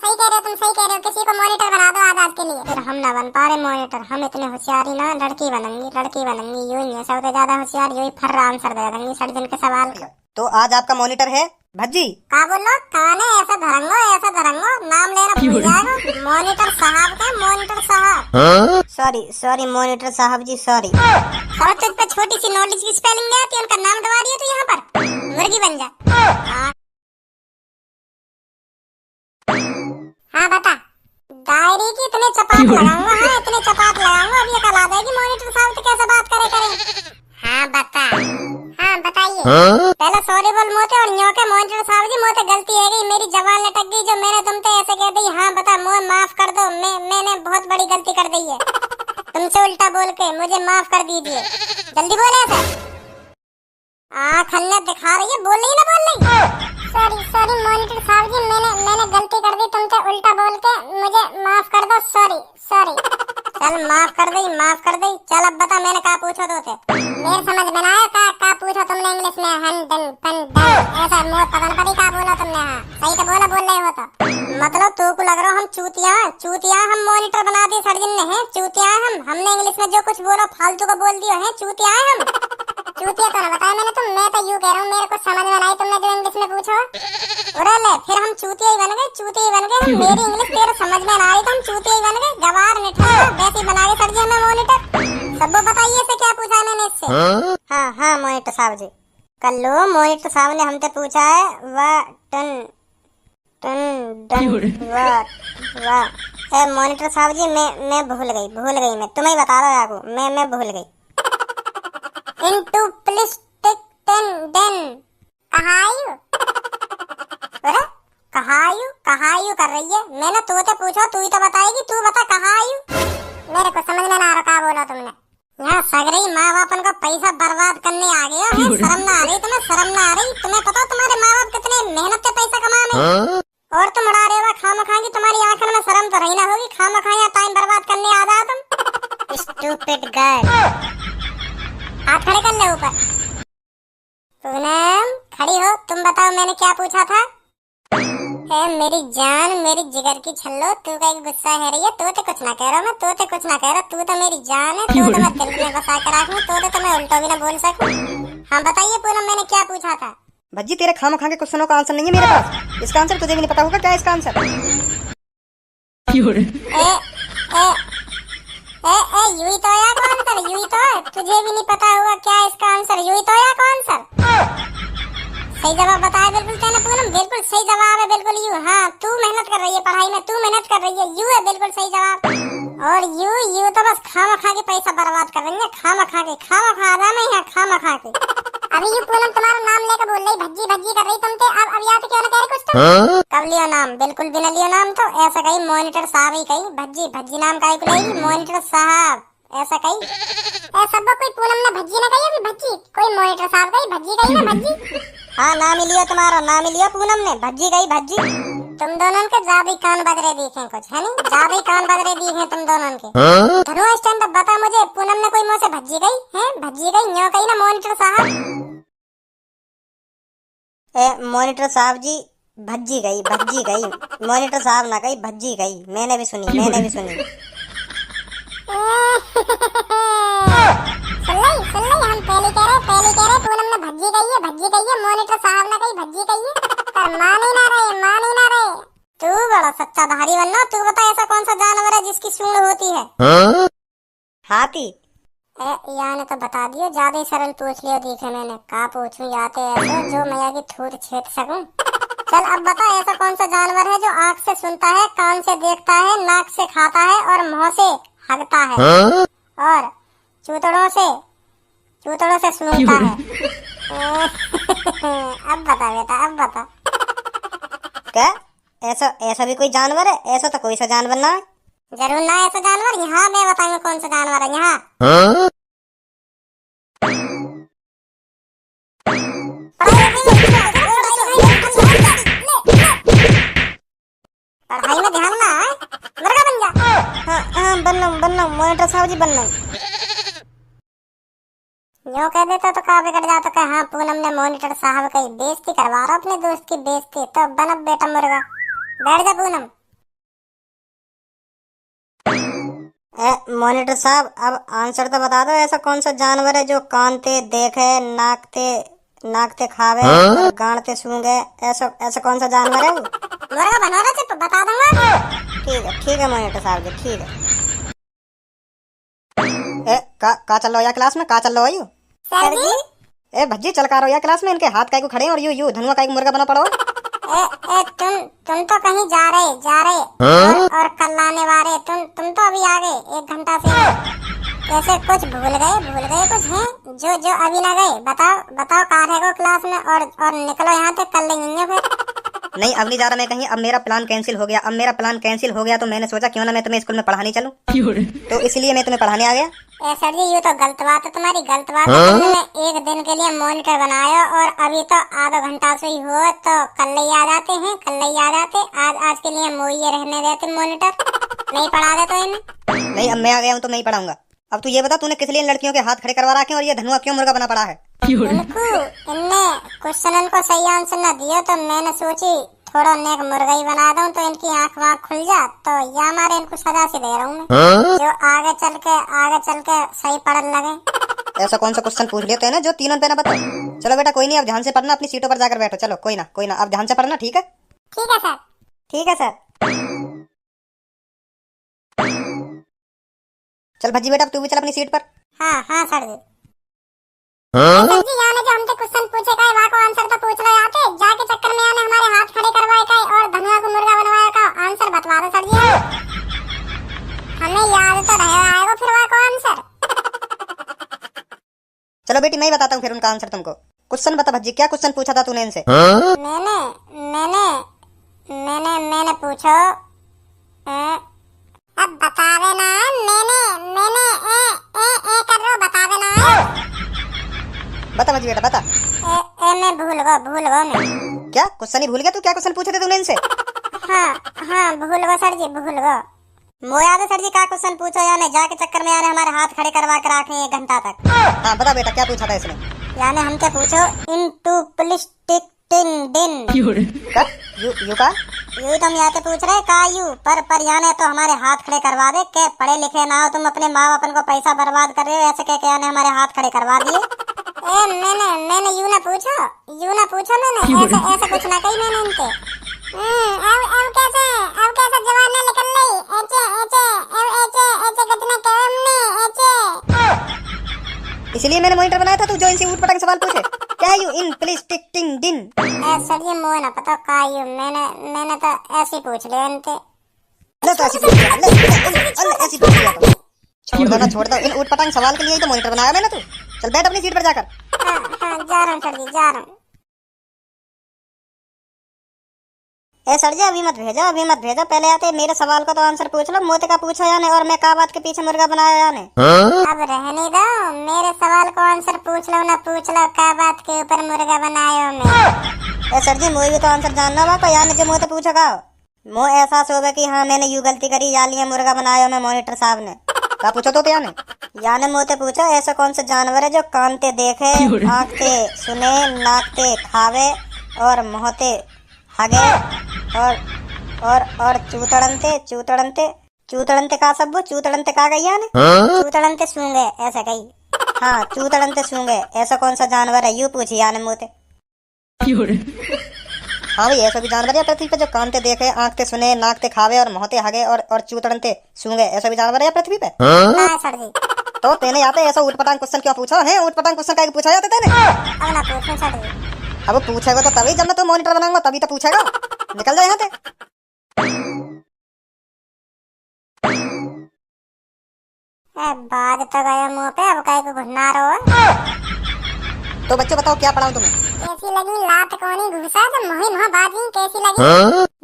सही कह रहे हो तुम, सही कह रहे हो। किसी को मॉनिटर बना दो आज के लिए। फिर हम ना बन पा रहे मॉनिटर, हम इतने होशियारी ना, लड़की बनूंगी, लड़की बनूंगी। यूं ही है, सबसे ज्यादा होशियार यही फर्रा आंसर दे देंगी 60 दिन के सवाल का। तो आज आपका मॉनिटर है भज्जी। का बोलो काने, ऐसा धरंगो, ऐसा धरंगो, नाम लेना भूल जाएगा। मॉनिटर साहब का, मॉनिटर साहब। सॉरी सॉरी मॉनिटर साहब जी, सॉरी। और तुझ पे छोटी सी नॉलेज की स्पेलिंग नहीं आती, उनका नाम दबा दिया तू यहाँ पर, मुर्गी बन जा। हाँ बता, डायरी की इतने चपाट लगाऊंगा, हाँ इतने चपाट लगाऊंगा, अब ये कल आ जाएगी मॉनिटर साहब से कैसे बात करे। हाँ बता, हाँ बताइए। पहले सॉरी बोल मोते, और न्यो के मॉनिटर साहब जी मोते गलती है गई, मेरी जबान लटक गई जो मैंने तुमसे ऐसे कह दी। हाँ बता, मुझे माफ कर दो, मैंने बहुत बड़ी गलती कर दी है, तुमसे उल्टा बोल के मुझे माफ कर दीजिए। जल्दी बोले ऐसे, खन्नत दिखा रही है, बोल रही ना, बोल रही। सॉरी सॉरी मॉनिटर साहब जी, मैंने गलती कर दी, तुमसे उल्टा बोल के, मुझे माफ कर दो, सॉरी सॉरी। चल माफ कर दी, माफ कर दी। चल अब बता, मैंने कहा पूछो तो थे, मेरे समझ में आया का पूछो तुमने इंग्लिश में, हन डन फन डन ऐसा मोर पकड़ पड़ी का बोला तुमने। हाँ सही तो बोल रहे हो। तो मतलब तू को लग रहा हम चूतिया हम मॉनिटर बना दी 60 दिन में है, चूतिया हमने इंग्लिश में जो कुछ बोलो फालतू को बोल दिया है, चूतिया हम। चूतिया तो ना बताया मैंने, मैं तो यूं कह रहा हूँ, मेरे को समझ में आई तुमने जो इंग्लिश में पूछो। उड़े ले, फिर हम चूतिया ही बन गए, चूतिया ही बन गए। मेरी इंग्लिश तेरे समझ में ना आई तो हम चूतिया ही बन गए। गवार निठा वैसे बना के 60 दिन में मॉनिटर। सबको बताइए से क्या पूछा है मैंने इससे। हाँ मॉनिटर साहब जी, कल लो मॉनिटर साहब ने हमसे पूछा है मॉनिटर साहब जी, मैं भूल गई, मैं तुम्हें बता रहा हूँ, मैं भूल गई। Into plastic den कहायु कर रही है। मैंने तुझसे पूछा, तू ही तो बताएगी, तू बता कहायु। मेरे को समझ में ना आ रहा क्या बोला तुमने। यहाँ सगरी माँ बाप को पैसा बर्बाद करने आ गया है, शर्म ना आ रही तुम्हें, शर्म ना आ रही तुम्हें। पता तुम्हारे माँ बाप कितने मेहनत से पैसा कमाने, और तुम उड़ा रहे हो खामखा की। तुम्हारी आंखों में शर्म तो रही ना होगी, खामखा यहाँ टाइम बर्बाद करने आ जाओ तुम। स्टूपिड गर्ल, हाथ खड़े कर ले ऊपर। पूनम खड़ी हो, तुम बताओ मैंने क्या पूछा था। मेरी जान, मेरी जिगर की छल्लो, तू का गुस्सा है रही है। तो कुछ ना कह रहा मैं, तो कुछ ना कह रहा, तू तो मेरी जान है, तो मैं दिल में बसा कर रखूं, तो मैं उल्टा भी ना बोल सकूं। हाँ बताइए पूनम, मैंने क्या पूछा था। भज्जी तेरे खामखा के क्वेश्चनों का आंसर नहीं है मेरे पास, इसका आंसर तुझे भी नहीं पता होगा। क्या इसका आंसर? यूं तो या कौन सर, यूं तो तुझे भी नहीं पता होगा क्या इसका आंसर। यूं तो या कौन सर, सही जवाब बताया बिल्कुल तेने पूनम, बिल्कुल सही जवाब है, बिल्कुल यूं। हाँ तू मेहनत कर रही है पढ़ाई में, तू मेहनत कर रही है, यूं है बिल्कुल सही जवाब। और यूं तो बस खामखा के पैसा बर्बाद कर रही है, खामखा आधा में यहाँ खामखा के। अभी यूं पूनम तुम्हारा नाम लेकर बोल रही, भज्जी कर रही तुम थे। अब याद क्यों ना कह रही कुछ तो। कब लियो नाम, बिल्कुल भी न लियो नाम। तो ऐसा कही मॉनिटर साहब ही कही, भज्जी नाम का ही लेगी, मॉनिटर साहब ऐसा कही। सब कोई पूनम ने भज्जी ना कही, अभी भज्जी कोई मॉनिटर साहब कही, भज्जी कही ना भज्जी। हाँ नाम ही लिया तुम्हारा, नाम ही लिया पूनम ने, भज्जी गई भज्जी। तुम दोनों के ज्यादा कान बदरे दिखे कुछ है नहीं, ज्यादा कान बदरे दिखे तुम दोनों के। धनु स्टैंड बता मुझे, पूनम ने कोई मुंह से भज्जी गई है, भज्जी गई न्यो कही ना मॉनिटर साहब। मॉनिटर साहब जी भज्जी गई, मॉनिटर साहब ना कही, भज्जी गई। मैंने भी सुनी। सुन ली हम पहले कह रहे पूनम ने भज्जी कही है, मॉनिटर साहब ने कही भज्जी कही है, पर मान ही ना रहे। तू बड़ा सच्चा भारी बनना। तू बता ऐसा कौन सा जानवर है जिसकी सूंड होती है? हाथी। याने तो बता दियो, ज्यादा ही सरल पूछ लिया दिखे मैंने। का पूछूं याते ऐसे जो मैया की थूर छेद सकूं। चल अब बता ऐसा कौन सा जानवर है जो आँख से सुनता है, कान से देखता है, नाक से खाता है और मुंह से हगता है, और चूतड़ों से सूंघता है। अब बता बेटा, अब बता। क्या ऐसा भी कोई जानवर है? ऐसा तो कोई सा जानवर ना है। जरूर ना ऐसा जानवर। यहाँ मैं बताऊंगा कौन सा जानवर है। यहाँ पढ़ाई में ध्यान ना है, मुर्गा बन जा। हाँ बनना मॉनिटर साहब जी बनना। यूँ कह देता तो का बिगड़ जाता कि हाँ पूनम ने मॉनिटर साहब की बेइज्जती करवा रहा, अपने दोस्त की बेइज्जती। तो बन बेटा मुर्गा, बैठ जा पूनम। मॉनिटर साहब अब आंसर तो बता दो, ऐसा कौन सा जानवर है जो कानते देखे, नाकते खावे और गांडते सूंघे? ऐसा ऐसा कौन सा जानवर है वो? मुर्गा बना रहा थे तो बता दूंगा। ठीक है मॉनिटर साहब जी, ठीक है। का चल रहा हो या क्लास में, का चल रहा हो यू? सर जी भज्जी चल का रहो या क्लास में, इनके हाथ काहे को खड़े हैं और यू धनुआ काहे को मुर्गा बना पड़ो? तुम तो कहीं जा रहे और कल आने वाले, तुम तो अभी आ गए 1 घंटा से। कैसे कुछ भूल गए कुछ हैं जो अभी ना गए? बताओ कहाँ रह गो क्लास में, और निकलो यहाँ से, कल लेंगे फिर। नहीं अब नहीं जा रहा मैं कहीं, अब मेरा प्लान कैंसिल हो गया। तो मैंने सोचा क्यों ना मैं तुम्हें स्कूल में पढ़ाने चलूं, तो इसलिए मैं तुम्हें पढ़ाने आ गया। सर जी ये तो गलत बात है, तुम्हारी गलत बात है। तुमने 1 दिन के लिए मॉनिटर बनाया और अभी तो आधा घंटा से ही हो, तो कल ही आ जाते। आज के लिए मोइये रहने देते मॉनिटर, नहीं पढ़ा दे तो इन्हें। नहीं अब मैं आ गया हूँ तो नहीं पढ़ाऊंगा। अब तू ये बता, तूने किस लिए लड़कियों के हाथ खड़े करवा रखे और ये धनुआ क्यों मुर्गा बना पड़ा है? इनने क्वेश्चन को सही आंसर न दिया तो मैंने सोची थोड़ा नेक मुर्गा ही बना दूं, तो इनकी आंख वाँख खुल जा, तो या हमारे इनको सजा से दे रहा हूँ मैं, जो आगे चल के सही पढ़ने लगे। ऐसा कौन सा क्वेश्चन पूछ लेते हैं ना जो तीनों पे ना बता? चलो बेटा कोई नहीं, अब ध्यान से पढ़ना, अपनी सीटों पर जाकर बैठो। चलो कोई ना अब ध्यान से पढ़ना, ठीक है? ठीक है सर। चल भज्जी बेटा तू भी चल अपनी सीट पर। हाँ सर जी। सर जी याने जो हमसे क्वेश्चन पूछे का वहाँ को आंसर तो पूछ रहे आते, जाके चक्कर में आने हमारे हाथ खड़े करवाए का और धनुआ को मुर्गा बनवाया का आंसर बतवा दो सर जी। हमें याद तो रह आएगा फिर वहाँ को आंसर। चलो बेटी मैं ही बताता हूँ फिर उनका आंसर तुमको। क्वेश्चन बता भज्जी, क्या क्वेश्चन पूछा था तूने इनसे? मैंने पूछो, अब बतावे ना। मैंने ए कर रो, बतावे ना। बता भज्जी बेटा बता। मैं भूल गो मैं। क्या क्वेश्चन ही भूल गया तू? क्या क्वेश्चन पूछे थे तूने इनसे? हाँ भूल गो सर जी, भूल गो। मो याद है सर जी क्या क्वेश्चन पूछो यानी जाके चक्कर में आने हमारे हाथ खड़े करवा कर रखे 1 घंटा तक। हाँ बता बेटा क्या पूछा था इसने? यानी हमसे पूछो इनटू प्लीज टिक टिंग दिन। यू का यू तुम यहाँ पूछ रहे का यू पर यानी तो हमारे हाथ खड़े करवा दे के पढ़े लिखे ना हो तुम, अपने माँ बाप को पैसा बर्बाद कर रहे हो, ऐसे कह के यानी हमारे हाथ खड़े करवा दिए। मैंने यू ना पूछो मैंने ऐसे कुछ ना कही मैंने इनके। अब कैसे जवान ना निकल रही एचे कितने काम ने इसलिए मैंने मॉनिटर बनाया था तू जो इनसे ऊट पटांग सवाल पूछे। क्या यू इन प्लीज टिक टिंग दिन? सर जी मुझे ना पता का यू, मैंने तो ऐसे पूछ लिया इनसे। छोड़ दो इन ऊट पटांग सवाल के लिए ही तो मॉनिटर बनाया मैंने। तू चल बैठ अपनी सीट पर जाकर। हाँ जा रहा हूँ सर जी, जा रहा हूँ। सर जी अभी मत भेजो, पहले आते मेरे सवाल का तो आंसर पूछ लो। मोते का पूछो याने और मैं का बात के पीछे मुर्गा बनाया याने। अब रहने दो, मेरे सवाल को आंसर पूछ लो ना पूछ लो, का बात के ऊपर मुर्गा बनायो मैं। सर जी मुझे भी तो आंसर जानना बा यानी जो मोते पूछोगा मो एहसास होगा कि हाँ मैंने यू गलती करी यानी मुर्गा बनाया मैं मॉनिटर साहब ने। का पूछो तो याने मोते पूछो ऐसा कौन सा जानवर है जो कानते देखे, आँखते सुने, नाकते खावे और मोहते हगे और चूतड़नते का सब चूतड़नते का गई यानी चूतड़नते सूंगे ऐसा कही। हाँ चूतड़नते सूंगे ऐसा कौन सा जानवर है यू पूछी यानी मोते। हाँ भाई ऐसा भी जानवर है पृथ्वी पे जो कानते देखे, आँखते सुने, नाकते खावे और मोहते हगे और चूतड़नते सूंगे, ऐसा भी जानवर है पृथ्वी पे? हाँ सर जी। तो तेने यहाँ पे ऐसा ऊटपटांग क्वेश्चन क्यों पूछा है? ऊटपटांग क्वेश्चन का पूछा जाता तेने? अब ना पूछो सर जी। अब पूछेगा तो तभी जब मैं तो मॉनिटर बनाऊंगा तभी तो पूछेगा। निकल जाए यहाँ से। बाज तो गया मुंह पे, अब कहीं को घुसना रहो। तो बच्चों बताओ क्या पढ़ाऊं तुम्हें? कैसी लगी लात कोनी घुसा तो मुँह बाजी कैसी लगी?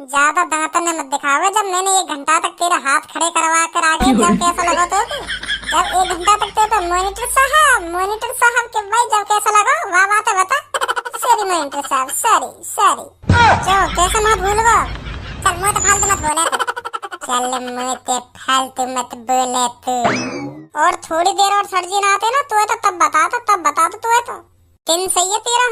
ज्यादा दांतन ने मत दिखावे। जब मैंने 1 घंटा तक तेरे हाथ खड़े करवा कर आगे जब कैसा लगा तो जब 1 घंटा तक तो मॉनिटर साहब के भाई जब कैसा लगा वाह बात बता। सॉरी मॉनिटर साहब, सॉरी जो कैसा मत भूल गो। चल मुझे तो फालतू मत बोले चल फालतू मत बोले तू। और थोड़ी देर और सर जी ना आते ना तो तब बता दो तू है तो 3 सही है तेरा।